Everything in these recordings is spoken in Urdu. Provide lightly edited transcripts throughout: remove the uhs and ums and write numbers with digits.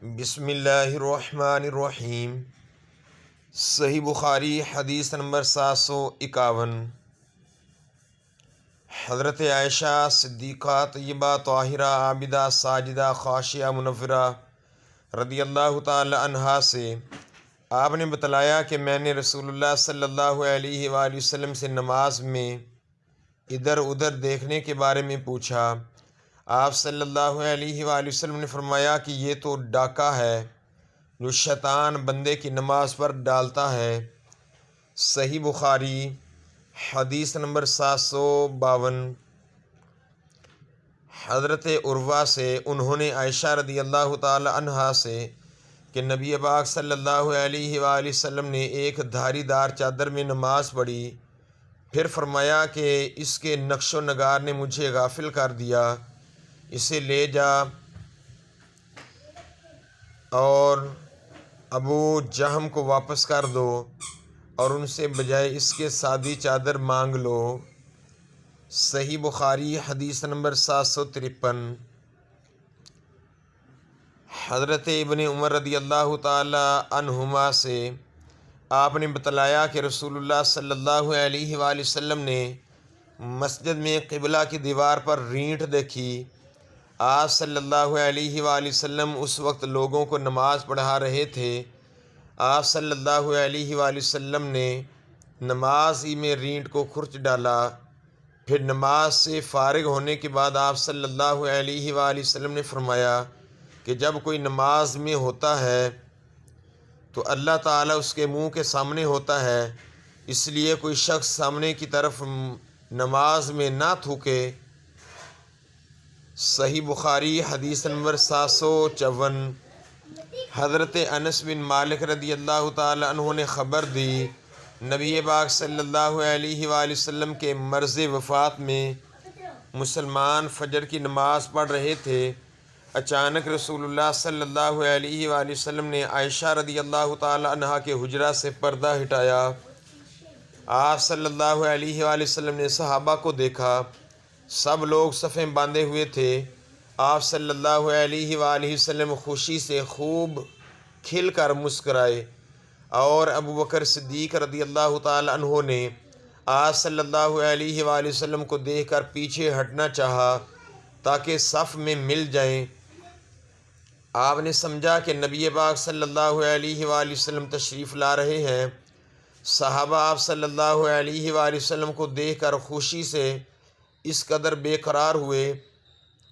بسم اللہ الرحمن الرحیم۔ صحیح بخاری حدیث نمبر 751۔ حضرت عائشہ صدیقہ طیبہ طاہرہ عابدہ ساجدہ خاشعہ منورہ رضی اللہ تعالی عنہا سے آپ نے بتلایا کہ میں نے رسول اللہ صلی اللہ علیہ وآلہ وسلم سے نماز میں ادھر ادھر دیکھنے کے بارے میں پوچھا۔ آپ صلی اللہ علیہ وآلہ وسلم نے فرمایا کہ یہ تو ڈاکہ ہے جو شیطان بندے کی نماز پر ڈالتا ہے۔ صحیح بخاری حدیث نمبر 752۔ حضرت عروہ سے انہوں نے عائشہ رضی اللہ تعالی عنہا سے کہ نبی پاک صلی اللہ علیہ وآلہ وسلم نے ایک دھاری دار چادر میں نماز پڑھی، پھر فرمایا کہ اس کے نقش و نگار نے مجھے غافل کر دیا، اسے لے جا اور ابو جہم کو واپس کر دو اور ان سے بجائے اس کے سادی چادر مانگ لو۔ صحیح بخاری حدیث نمبر 753۔ حضرت ابن عمر رضی اللہ تعالی عنہما سے آپ نے بتلایا کہ رسول اللہ صلی اللہ علیہ وآلہ وسلم نے مسجد میں قبلہ کی دیوار پر رینٹ دیکھی۔ آپ صلی اللہ علیہ وآلہ وسلم اس وقت لوگوں کو نماز پڑھا رہے تھے۔ آپ صلی اللہ علیہ وآلہ وسلم نے نماز ہی میں رینٹ کو کھرچ ڈالا۔ پھر نماز سے فارغ ہونے کے بعد آپ صلی اللہ علیہ وآلہ وسلم نے فرمایا کہ جب کوئی نماز میں ہوتا ہے تو اللہ تعالیٰ اس کے منہ کے سامنے ہوتا ہے، اس لیے کوئی شخص سامنے کی طرف نماز میں نہ تھوکے۔ صحیح بخاری حدیث نمبر 754۔ حضرت انس بن مالک رضی اللہ تعالی عنہ نے خبر دی، نبی پاک صلی اللہ علیہ وآلہ وسلم کے مرض وفات میں مسلمان فجر کی نماز پڑھ رہے تھے۔ اچانک رسول اللہ صلی اللہ علیہ وآلہ وسلم نے عائشہ رضی اللہ تعالی عنہا کے حجرہ سے پردہ ہٹایا۔ آپ صلی اللہ علیہ وآلہ وسلم نے صحابہ کو دیکھا، سب لوگ صفیں باندھے ہوئے تھے۔ آپ صلی اللہ علیہ وآلہ وسلم خوشی سے خوب کھل کر مسکرائے اور ابو بکر صدیق رضی اللہ تعالی عنہ نے آپ صلی اللہ علیہ وآلہ وسلم کو دیکھ کر پیچھے ہٹنا چاہا تاکہ صف میں مل جائیں۔ آپ نے سمجھا کہ نبی پاک صلی اللہ علیہ وآلہ وسلم تشریف لا رہے ہیں۔ صحابہ آپ صلی اللہ علیہ وآلہ وسلم کو دیکھ کر خوشی سے اس قدر بے قرار ہوئے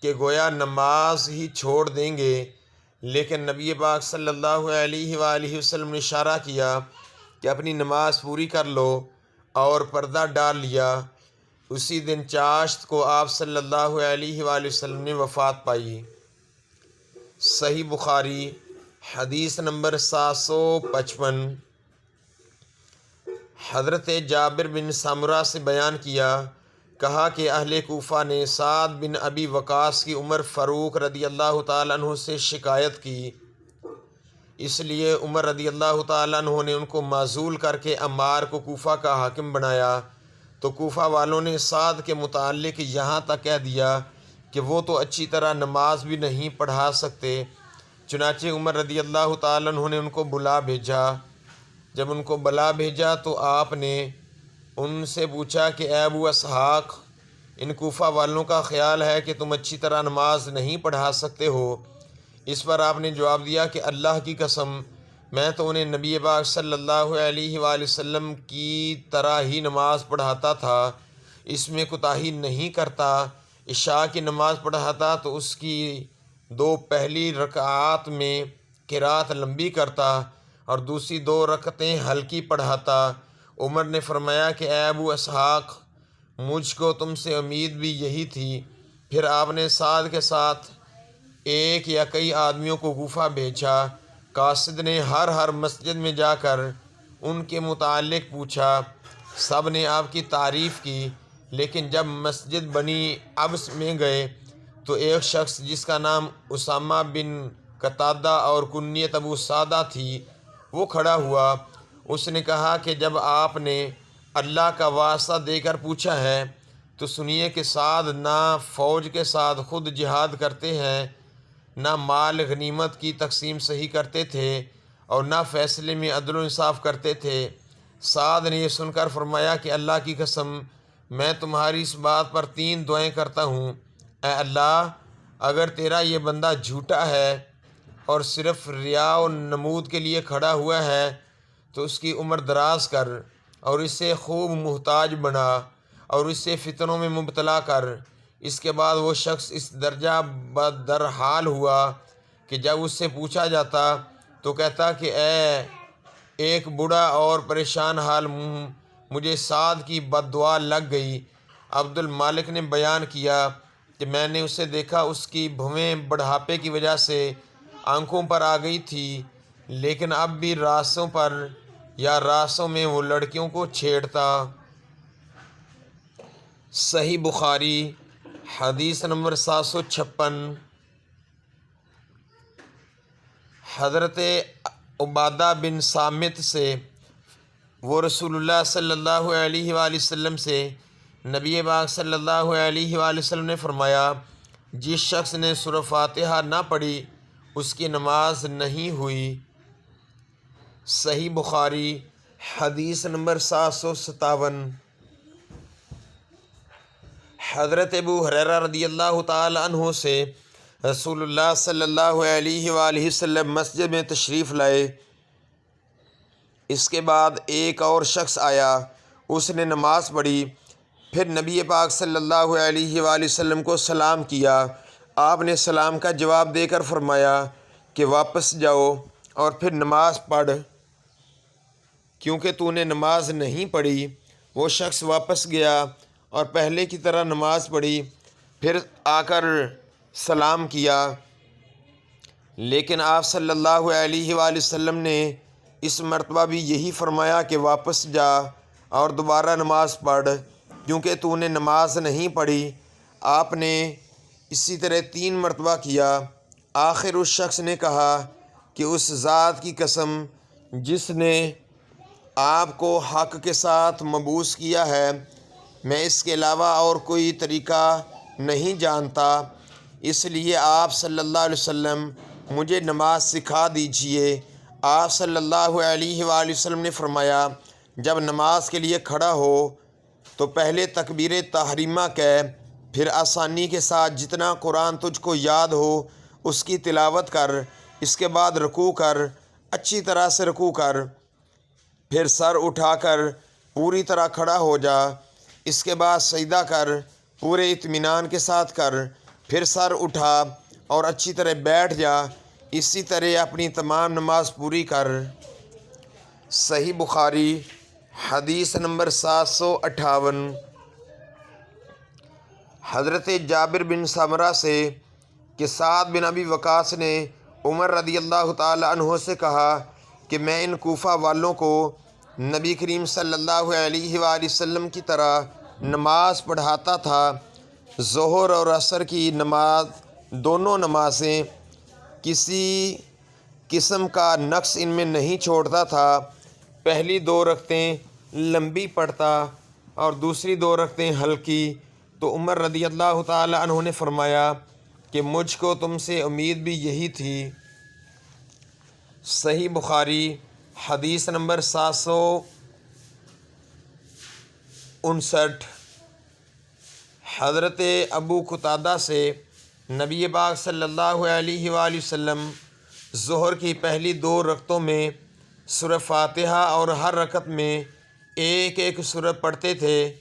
کہ گویا نماز ہی چھوڑ دیں گے، لیکن نبی پاک صلی اللہ علیہ وآلہ وسلم نے اشارہ کیا کہ اپنی نماز پوری کر لو اور پردہ ڈال لیا۔ اسی دن چاشت کو آپ صلی اللہ علیہ وآلہ وسلم نے وفات پائی۔ صحیح بخاری حدیث نمبر 755۔ حضرت جابر بن سمرہ سے بیان کیا، کہا کہ اہل کوفہ نے سعد بن ابی وقاص کی عمر فاروق رضی اللہ تعالیٰ عنہ سے شکایت کی، اس لیے عمر رضی اللہ تعالیٰ عنہ نے ان کو معزول کر کے عمار کو کوفہ کا حاکم بنایا، تو کوفہ والوں نے سعد کے متعلق یہاں تک کہہ دیا کہ وہ تو اچھی طرح نماز بھی نہیں پڑھا سکتے۔ چنانچہ عمر رضی اللہ تعالیٰ عنہ نے ان کو بلا بھیجا۔ جب ان کو بلا بھیجا تو آپ نے ان سے پوچھا کہ اے ابو اسحاق، ان کوفہ والوں کا خیال ہے کہ تم اچھی طرح نماز نہیں پڑھا سکتے ہو۔ اس پر آپ نے جواب دیا کہ اللہ کی قسم، میں تو انہیں نبی پاک صلی اللہ علیہ وآلہ وسلم کی طرح ہی نماز پڑھاتا تھا، اس میں کوتاہی نہیں کرتا۔ عشاء کی نماز پڑھاتا تو اس کی 2 پہلی رکعات میں قرات لمبی کرتا اور دوسری 2 رکعتیں ہلکی پڑھاتا۔ عمر نے فرمایا کہ اے ابو اسحاق، مجھ کو تم سے امید بھی یہی تھی۔ پھر آپ نے سعد کے ساتھ ایک یا کئی آدمیوں کو کوفہ بھیجا۔ قاصد نے ہر مسجد میں جا کر ان کے متعلق پوچھا، سب نے آپ کی تعریف کی، لیکن جب مسجد بنی عبس میں گئے تو ایک شخص جس کا نام اسامہ بن قتادہ اور کنیت ابو سعدہ تھی وہ کھڑا ہوا۔ اس نے کہا کہ جب آپ نے اللہ کا واسطہ دے کر پوچھا ہے تو سنیے کہ سعد نہ فوج کے ساتھ خود جہاد کرتے ہیں نہ مال غنیمت کی تقسیم صحیح کرتے تھے اور نہ فیصلے میں عدل و انصاف کرتے تھے۔ سعد نے یہ سن کر فرمایا کہ اللہ کی قسم، میں تمہاری اس بات پر 3 دعائیں کرتا ہوں۔ اے اللہ، اگر تیرا یہ بندہ جھوٹا ہے اور صرف ریا و نمود کے لیے کھڑا ہوا ہے تو اس کی عمر دراز کر اور اسے خوب محتاج بنا اور اسے فتنوں میں مبتلا کر۔ اس کے بعد وہ شخص اس درجہ بدرحال ہوا کہ جب اس سے پوچھا جاتا تو کہتا کہ اے ایک بوڑھا اور پریشان حال، مجھے سعد کی بد دعا لگ گئی۔ عبد المالک نے بیان کیا کہ میں نے اسے دیکھا، اس کی بھویں بڑھاپے کی وجہ سے آنکھوں پر آ گئی تھی، لیکن اب بھی راستوں پر یا راستوں میں وہ لڑکیوں کو چھیڑتا۔ صحیح بخاری حدیث نمبر 756۔ حضرت عبادہ بن صامت سے، وہ رسول اللہ صلی اللہ علیہ وآلہ وسلم سے، نبی پاک صلی اللہ علیہ وآلہ وسلم نے فرمایا، جس شخص نے سورہ فاتحہ نہ پڑھی اس کی نماز نہیں ہوئی۔ صحیح بخاری حدیث نمبر 757۔ حضرت ابو ہریرہ رضی اللہ تعالی عنہ سے رسول اللہ صلی اللہ علیہ وآلہ وسلم مسجد میں تشریف لائے۔ اس کے بعد ایک اور شخص آیا، اس نے نماز پڑھی، پھر نبی پاک صلی اللہ علیہ وآلہ وسلم کو سلام کیا۔ آپ نے سلام کا جواب دے کر فرمایا کہ واپس جاؤ اور پھر نماز پڑھ، کیونکہ تو نے نماز نہیں پڑھی۔ وہ شخص واپس گیا اور پہلے کی طرح نماز پڑھی، پھر آ کر سلام کیا، لیکن آپ صلی اللہ علیہ وآلہ وسلم نے اس مرتبہ بھی یہی فرمایا کہ واپس جا اور دوبارہ نماز پڑھ، کیونکہ تو نے نماز نہیں پڑھی۔ آپ نے اسی طرح 3 مرتبہ کیا۔ آخر اس شخص نے کہا کہ اس ذات کی قسم جس نے آپ کو حق کے ساتھ مبعوث کیا ہے، میں اس کے علاوہ اور کوئی طریقہ نہیں جانتا، اس لیے آپ صلی اللہ علیہ وسلم مجھے نماز سکھا دیجئے۔ آپ صلی اللہ علیہ وآلہ وسلم نے فرمایا، جب نماز کے لیے کھڑا ہو تو پہلے تکبیر تحریمہ کہہ، پھر آسانی کے ساتھ جتنا قرآن تجھ کو یاد ہو اس کی تلاوت کر، اس کے بعد رکوع کر، اچھی طرح سے رکوع کر، پھر سر اٹھا کر پوری طرح کھڑا ہو جا، اس کے بعد سجدہ کر، پورے اطمینان کے ساتھ کر، پھر سر اٹھا اور اچھی طرح بیٹھ جا، اسی طرح اپنی تمام نماز پوری کر۔ صحیح بخاری حدیث نمبر 758۔ حضرت جابر بن سمرہ سے کہ سعد بن ابی وقاص نے عمر رضی اللہ تعالی عنہ سے کہا کہ میں ان کوفہ والوں کو نبی کریم صلی اللہ علیہ وآلہ وسلم کی طرح نماز پڑھاتا تھا۔ ظہر اور عصر کی نماز، دونوں نمازیں کسی قسم کا نقص ان میں نہیں چھوڑتا تھا۔ پہلی 2 رکعتیں لمبی پڑھتا اور دوسری 2 رکعتیں ہلکی۔ تو عمر رضی اللہ تعالی عنہ نے فرمایا کہ مجھ کو تم سے امید بھی یہی تھی۔ صحیح بخاری حدیث نمبر 759۔ حضرت ابو قتادہ سے نبی پاک صلی اللہ علیہ وآلہ وسلم ظہر کی پہلی 2 رکعتوں میں سورہ فاتحہ اور ہر رکعت میں ایک سورت پڑھتے تھے،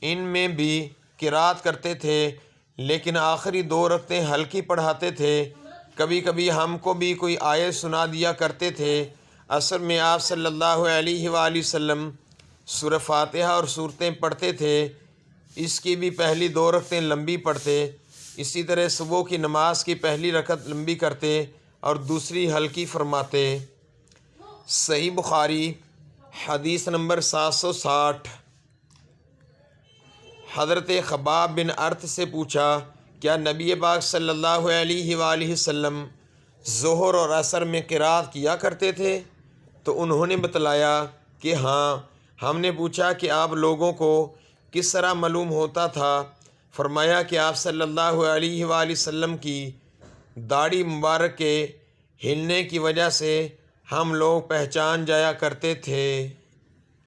ان میں بھی قرات کرتے تھے، لیکن آخری 2 رکعتیں ہلکی پڑھاتے تھے۔ کبھی کبھی ہم کو بھی کوئی آیت سنا دیا کرتے تھے۔ عصر میں آپ صلی اللہ علیہ وآلہ وسلم سورہ فاتحہ اور سورتیں پڑھتے تھے، اس کی بھی پہلی 2 رکعتیں لمبی پڑھتے۔ اسی طرح صبح کی نماز کی پہلی رکعت لمبی کرتے اور دوسری ہلکی فرماتے۔ صحیح بخاری حدیث نمبر 760۔ حضرت خباب بن ارت سے پوچھا، کیا نبی پاک صلی اللہ علیہ وآلہ وسلم ظہر اور عصر میں قرات کیا کرتے تھے؟ تو انہوں نے بتلایا کہ ہاں۔ ہم نے پوچھا کہ آپ لوگوں کو کس طرح معلوم ہوتا تھا؟ فرمایا کہ آپ صلی اللہ علیہ وآلہ وسلم کی داڑھی مبارک کے ہلنے کی وجہ سے ہم لوگ پہچان جایا کرتے تھے۔